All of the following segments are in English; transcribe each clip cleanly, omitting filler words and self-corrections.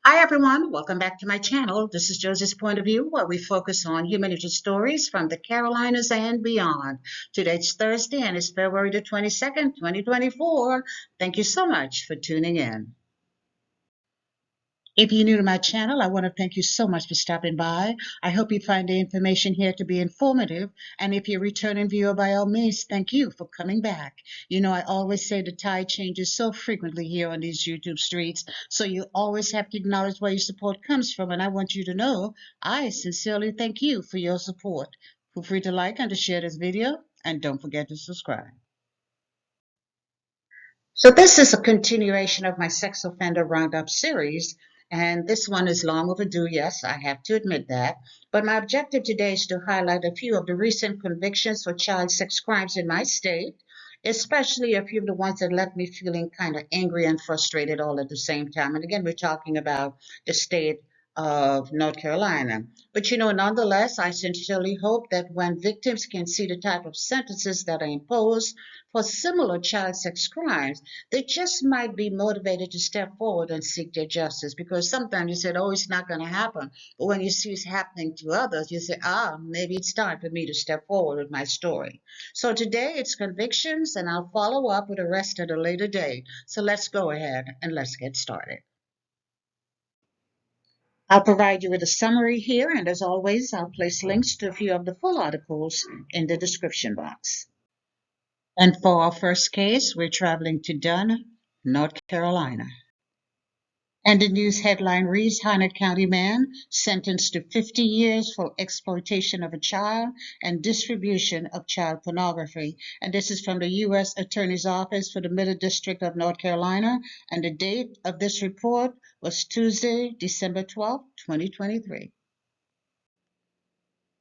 Hi everyone, welcome back to my channel. This is Josie's Point of View, where we focus on humanity stories from the Carolinas and beyond. Today's Thursday and it's February the 22nd, 2024. Thank you so much for tuning in. If you're new to my channel, I want to thank you so much for stopping by. I hope you find the information here to be informative. And if you're a returning viewer, by all means, thank you for coming back. You know, I always say the tide changes so frequently here on these YouTube streets, so you always have to acknowledge where your support comes from. And I want you to know, I sincerely thank you for your support. Feel free to like and to share this video, and don't forget to subscribe. So this is a continuation of my sex offender roundup series, and this one is long overdue, yes, I have to admit that. But my objective today is to highlight a few of the recent convictions for child sex crimes in my state, especially a few of the ones that left me feeling kind of angry and frustrated all at the same time. And again, we're talking about the state of North Carolina. But you know, nonetheless, I sincerely hope that when victims can see the type of sentences that are imposed for similar child sex crimes, they just might be motivated to step forward and seek their justice, because sometimes you said, oh, it's not going to happen. But when you see it's happening to others, you say, maybe it's time for me to step forward with my story. So today it's convictions, and I'll follow up with the rest at a later date. So let's go ahead and let's get started. I'll provide you with a summary here, and as always, I'll place links to a few of the full articles in the description box. And for our first case, we're traveling to Dunn, North Carolina. And the news headline reads, Harnett County man sentenced to 50 years for exploitation of a child and distribution of child pornography. And this is from the U.S. Attorney's Office for the Middle District of North Carolina. And the date of this report was Tuesday, December 12, 2023.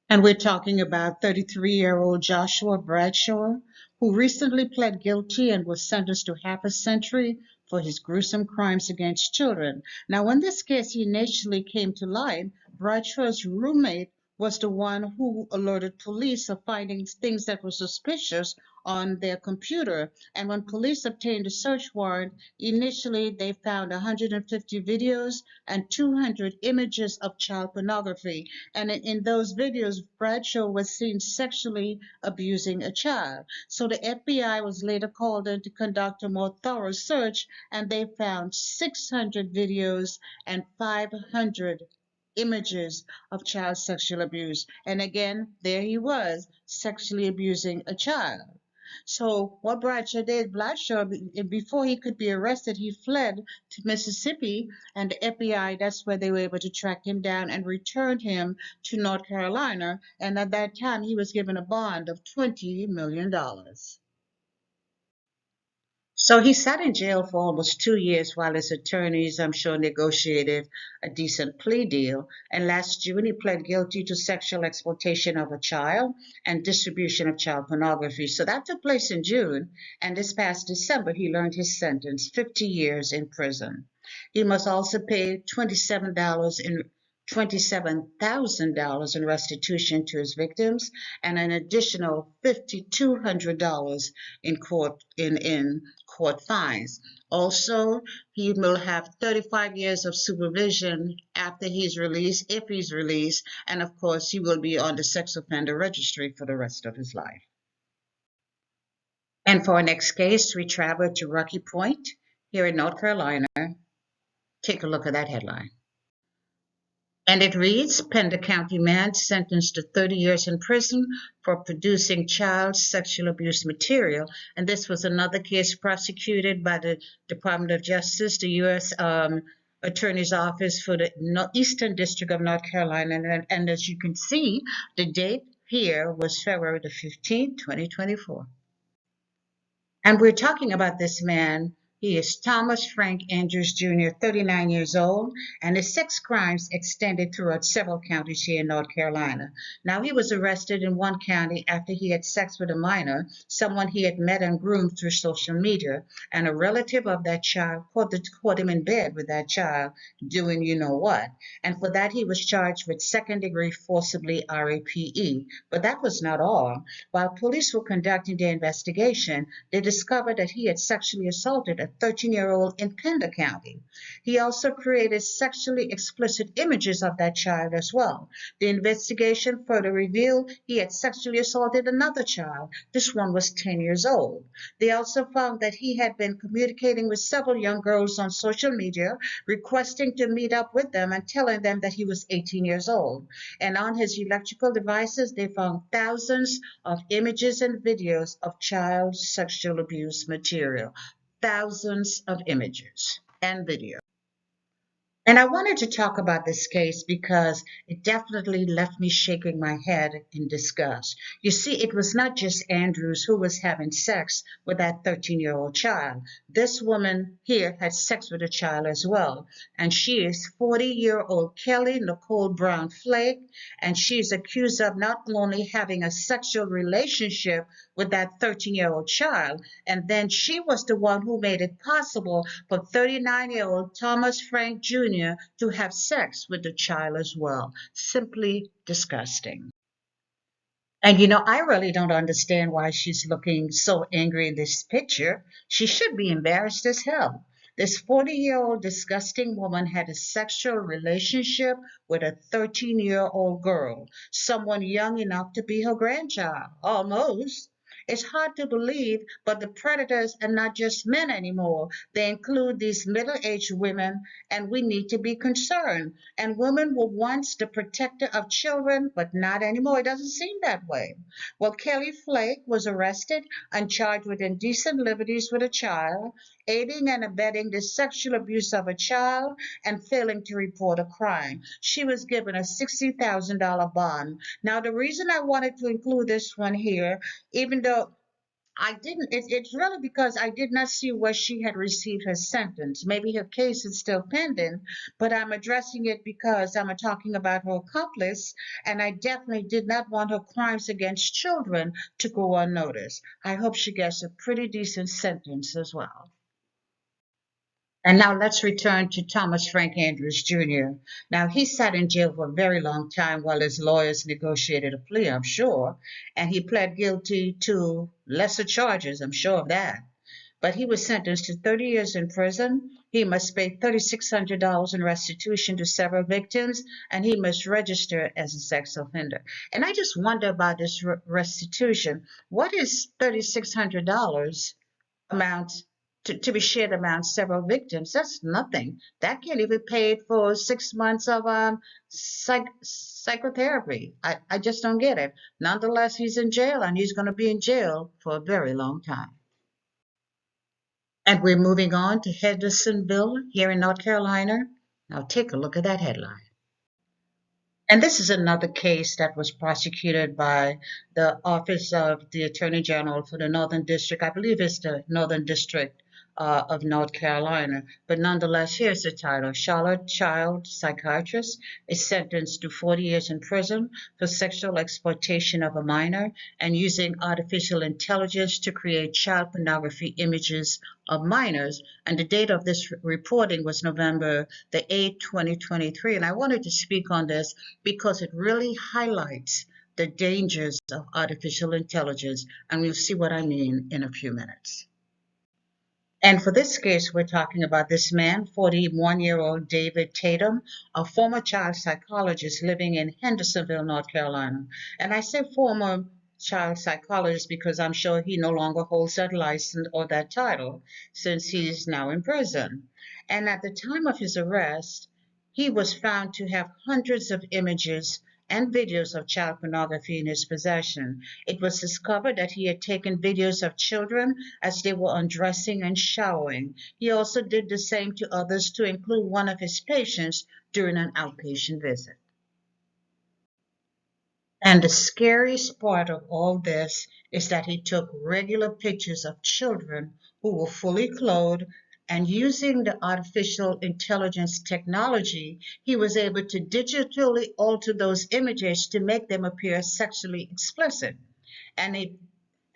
And we're talking about 33-year-old Joshua Bradshaw, who recently pled guilty and was sentenced to half a century for his gruesome crimes against children. Now, when this case initially came to light, Bradshaw's roommate was the one who alerted police of finding things that were suspicious on their computer. And when police obtained a search warrant, initially they found 150 videos and 200 images of child pornography. And in those videos, Bradshaw was seen sexually abusing a child. So the FBI was later called in to conduct a more thorough search, and they found 600 videos and 500 images of child sexual abuse. And again, there he was, sexually abusing a child. So what Bradshaw, before he could be arrested, he fled to Mississippi, and the FBI, that's where they were able to track him down and returned him to North Carolina. And at that time, he was given a bond of $20 million. So he sat in jail for almost 2 years while his attorneys, I'm sure, negotiated a decent plea deal. And last June, he pled guilty to sexual exploitation of a child and distribution of child pornography. So that took place in June. And this past December, he learned his sentence, 50 years in prison. He must also pay $27,000 in restitution to his victims, and an additional $5,200 in court fines. Also, he will have 35 years of supervision after he's released, if he's released, and of course, he will be on the sex offender registry for the rest of his life. And for our next case, we travel to Rocky Point here in North Carolina. Take a look at that headline. And it reads, Pender County man sentenced to 30 years in prison for producing child sexual abuse material. And this was another case prosecuted by the Department of Justice, the U.S. Attorney's Office for the Eastern District of North Carolina. And as you can see, the date here was February the 15th, 2024. And we're talking about this man. He is Thomas Frank Andrews Jr., 39 years old, and his sex crimes extended throughout several counties here in North Carolina. Now, he was arrested in one county after he had sex with a minor, someone he had met and groomed through social media, and a relative of that child caught him in bed with that child doing you know what. And for that, he was charged with second-degree forcibly RAPE. But that was not all. While police were conducting their investigation, they discovered that he had sexually assaulted a 13-year-old in Pender County. He also created sexually explicit images of that child as well. The investigation further revealed he had sexually assaulted another child. This one was 10 years old. They also found that he had been communicating with several young girls on social media, requesting to meet up with them and telling them that he was 18 years old. And on his electrical devices, they found thousands of images and videos of child sexual abuse material. Thousands of images and videos. And I wanted to talk about this case because it definitely left me shaking my head in disgust. You see, it was not just Andrews who was having sex with that 13-year-old child. This woman here had sex with a child as well. And she is 40-year-old Kelly Nicole Brown Flake. And she is accused of not only having a sexual relationship with that 13-year-old child, and then she was the one who made it possible for 39-year-old Thomas Frank Jr. to have sex with the child as well. Simply disgusting. And I really don't understand why she's looking so angry in this picture. She should be embarrassed as hell. This 40-year-old disgusting woman had a sexual relationship with a 13-year-old girl, someone young enough to be her grandchild, almost. It's hard to believe, but the predators are not just men anymore. They include these middle-aged women, and we need to be concerned. And women were once the protector of children, but not anymore. It doesn't seem that way. Well, Kelly Flake was arrested and charged with indecent liberties with a child, aiding and abetting the sexual abuse of a child, and failing to report a crime. She was given a $60,000 bond. Now, the reason I wanted to include this one here, even though I didn't, it's really because I did not see where she had received her sentence. Maybe her case is still pending, but I'm addressing it because I'm talking about her accomplice, and I definitely did not want her crimes against children to go unnoticed. I hope she gets a pretty decent sentence as well. And now let's return to Thomas Frank Andrews Jr. Now, he sat in jail for a very long time while his lawyers negotiated a plea, I'm sure, and he pled guilty to lesser charges, I'm sure of that. But he was sentenced to 30 years in prison. He must pay $3,600 in restitution to several victims, and he must register as a sex offender. And I just wonder about this restitution. What is $3,600 amount to be shared among several victims? That's nothing. That can't even pay for 6 months of psychotherapy. I just don't get it. Nonetheless, he's in jail, and he's going to be in jail for a very long time. And we're moving on to Hendersonville here in North Carolina. Now take a look at that headline. And this is another case that was prosecuted by the Office of the Attorney General for the Northern District. I believe it's the Northern District of North Carolina. But nonetheless, here's the title. Charlotte child psychiatrist is sentenced to 40 years in prison for sexual exploitation of a minor and using artificial intelligence to create child pornography images of minors. And the date of this reporting was November the 8th, 2023. And I wanted to speak on this because it really highlights the dangers of artificial intelligence. And we'll see what I mean in a few minutes. And for this case, we're talking about this man, 41-year-old David Tatum, a former child psychologist living in Hendersonville, North Carolina. And I say former child psychologist because I'm sure he no longer holds that license or that title since he's now in prison. And at the time of his arrest, he was found to have hundreds of images and videos of child pornography in his possession. It was discovered that he had taken videos of children as they were undressing and showering. He also did the same to others, to include one of his patients during an outpatient visit. And the scariest part of all this is that he took regular pictures of children who were fully clothed, and using the artificial intelligence technology, he was able to digitally alter those images to make them appear sexually explicit. And it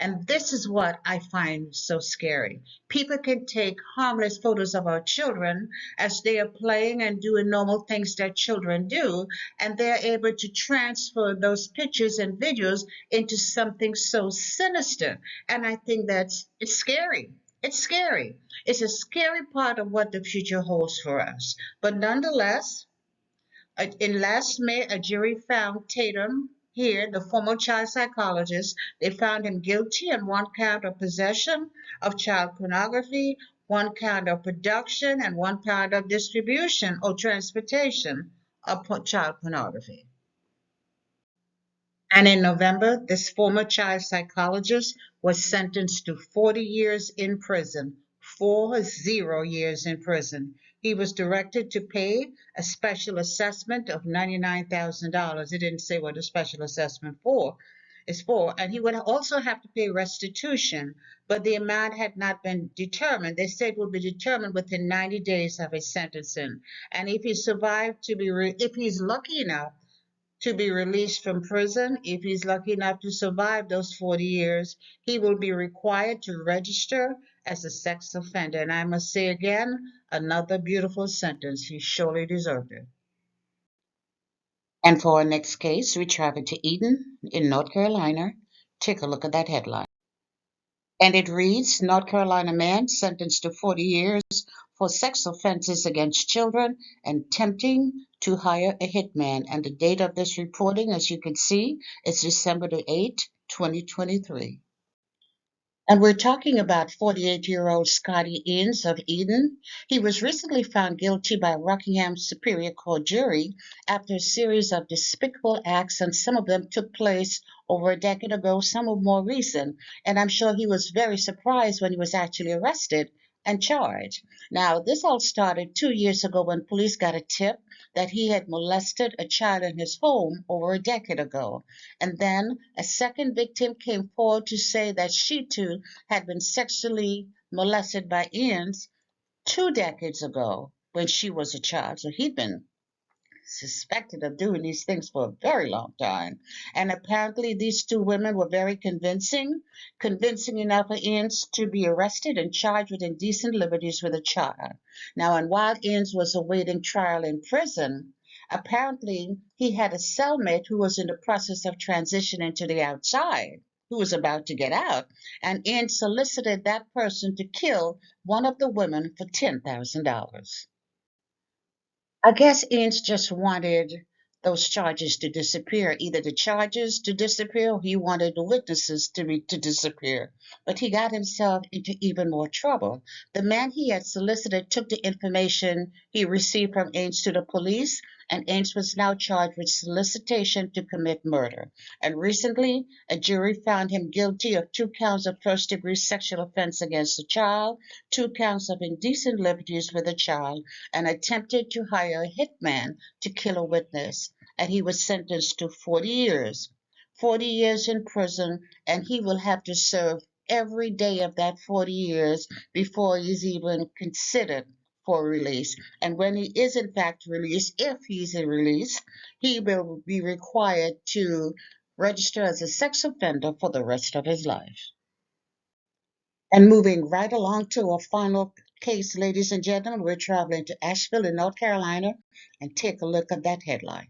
and this is what I find so scary. People can take harmless photos of our children as they are playing and doing normal things that children do, and they're able to transfer those pictures and videos into something so sinister. And I think it's scary. It's scary. It's a scary part of what the future holds for us. But nonetheless, in last May, a jury found Tatum here, the former child psychologist, they found him guilty on one count of possession of child pornography, one count of production, and one count of distribution or transportation of child pornography. And in November, this former child psychologist was sentenced to 40 years in prison, 40 years in prison. He was directed to pay a special assessment of $99,000. It didn't say what the special assessment for is for, and he would also have to pay restitution, but the amount had not been determined. They said it would be determined within 90 days of his sentencing, and if he survived to be, if he's lucky enough to be released from prison, if he's lucky enough to survive those 40 years, he will be required to register as a sex offender. And I must say again, another beautiful sentence. He surely deserved it. And for our next case, we travel to Eden in North Carolina. Take a look at that headline. And it reads, North Carolina man sentenced to 40 years for sex offenses against children and attempting to hire a hitman. And the date of this reporting, as you can see, is December the 8th, 2023. And we're talking about 48-year-old Scotty Innes of Eden. He was recently found guilty by Rockingham's Superior Court jury after a series of despicable acts, and some of them took place over a decade ago, some are more recent. And I'm sure he was very surprised when he was actually arrested and charged. Now, this all started 2 years ago when police got a tip that he had molested a child in his home over a decade ago. And then a second victim came forward to say that she too had been sexually molested by Innes 2 decades ago when she was a child. So he'd been suspected of doing these things for a very long time. And apparently these two women were very convincing enough for Innes to be arrested and charged with indecent liberties with a child. Now, and while Innes was awaiting trial in prison, apparently he had a cellmate who was in the process of transitioning to the outside, who was about to get out, and Innes solicited that person to kill one of the women for $10,000. I guess Ince just wanted those charges to disappear, either the charges to disappear or he wanted the witnesses to disappear. But he got himself into even more trouble. The man he had solicited took the information he received from Ince to the police, and Ince was now charged with solicitation to commit murder. And recently, a jury found him guilty of 2 counts of first-degree sexual offense against a child, 2 counts of indecent liberties with a child, and attempted to hire a hitman to kill a witness. And he was sentenced to 40 years, 40 years in prison, and he will have to serve every day of that 40 years before he's even considered for release. And when he is in fact released, if he's released, he will be required to register as a sex offender for the rest of his life. And moving right along to our final case, ladies and gentlemen, we're traveling to Asheville in North Carolina, and take a look at that headline.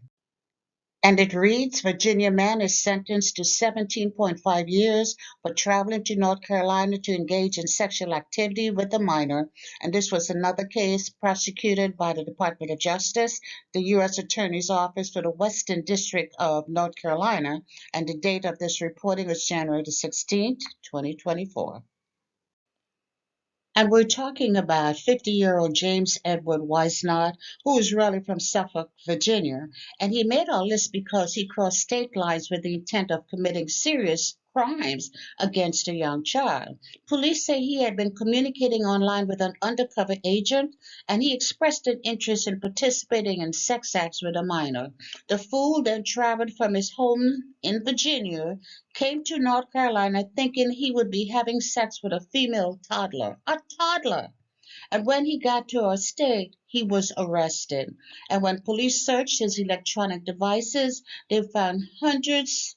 And it reads, Virginia man is sentenced to 17.5 years for traveling to North Carolina to engage in sexual activity with a minor. And this was another case prosecuted by the Department of Justice, the U.S. Attorney's Office for the Western District of North Carolina. And the date of this reporting is January the 16th, 2024. And we're talking about 50-year-old James Edward Weisnot, who is really from Suffolk, Virginia. And he made our list because he crossed state lines with the intent of committing serious crimes against a young child. Police say he had been communicating online with an undercover agent, and he expressed an interest in participating in sex acts with a minor. The fool then traveled from his home in Virginia, came to North Carolina thinking he would be having sex with a female toddler, a toddler. And when he got to our state, he was arrested. And when police searched his electronic devices, they found hundreds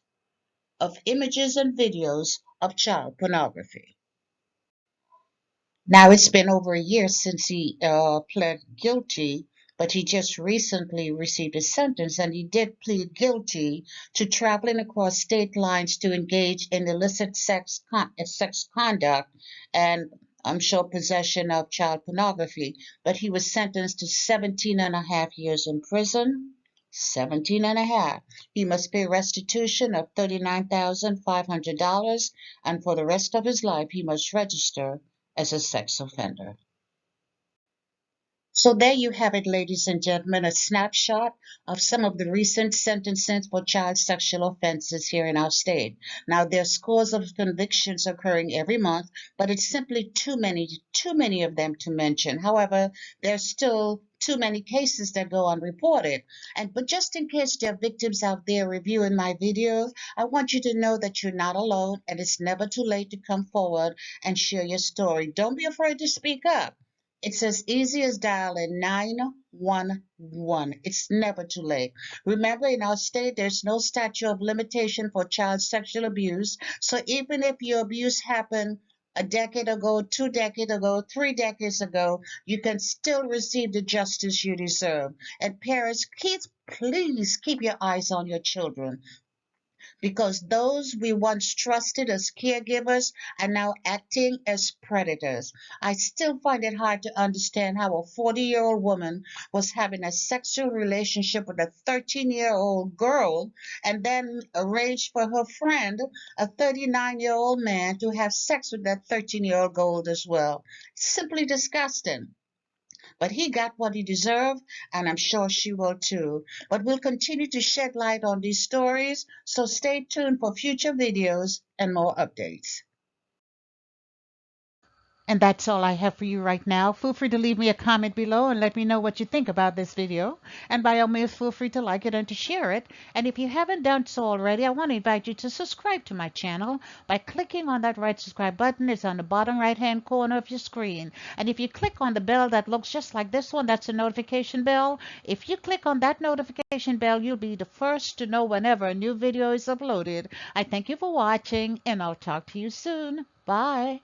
of images and videos of child pornography. Now, it's been over a year since he pled guilty, but he just recently received a sentence, and he did plead guilty to traveling across state lines to engage in illicit sex conduct. And I'm sure, possession of child pornography, but he was sentenced to 17 and a half years in prison. 17 and a half. He must pay restitution of $39,500, and for the rest of his life, he must register as a sex offender. So there you have it, ladies and gentlemen, a snapshot of some of the recent sentences for child sexual offenses here in our state. Now, there are scores of convictions occurring every month, but it's simply too many of them to mention. However, there's still too many cases that go unreported. But just in case there are victims out there reviewing my videos, I want you to know that you're not alone, and it's never too late to come forward and share your story. Don't be afraid to speak up. It's as easy as dialing 911. It's never too late. Remember, in our state, there's no statute of limitation for child sexual abuse. So even if your abuse happened a decade ago, 2 decades ago, 3 decades ago, you can still receive the justice you deserve. And parents, please keep your eyes on your children, because those we once trusted as caregivers are now acting as predators. I still find it hard to understand how a 40-year-old woman was having a sexual relationship with a 13-year-old girl and then arranged for her friend, a 39-year-old man, to have sex with that 13-year-old girl as well. Simply disgusting. But he got what he deserved, and I'm sure she will too. But we'll continue to shed light on these stories, so stay tuned for future videos and more updates. And that's all I have for you right now. Feel free to leave me a comment below and let me know what you think about this video. And by all means, feel free to like it and to share it. And if you haven't done so already, I want to invite you to subscribe to my channel by clicking on that right subscribe button. It's on the bottom right-hand corner of your screen. And if you click on the bell that looks just like this one, that's a notification bell. If you click on that notification bell, you'll be the first to know whenever a new video is uploaded. I thank you for watching, and I'll talk to you soon. Bye.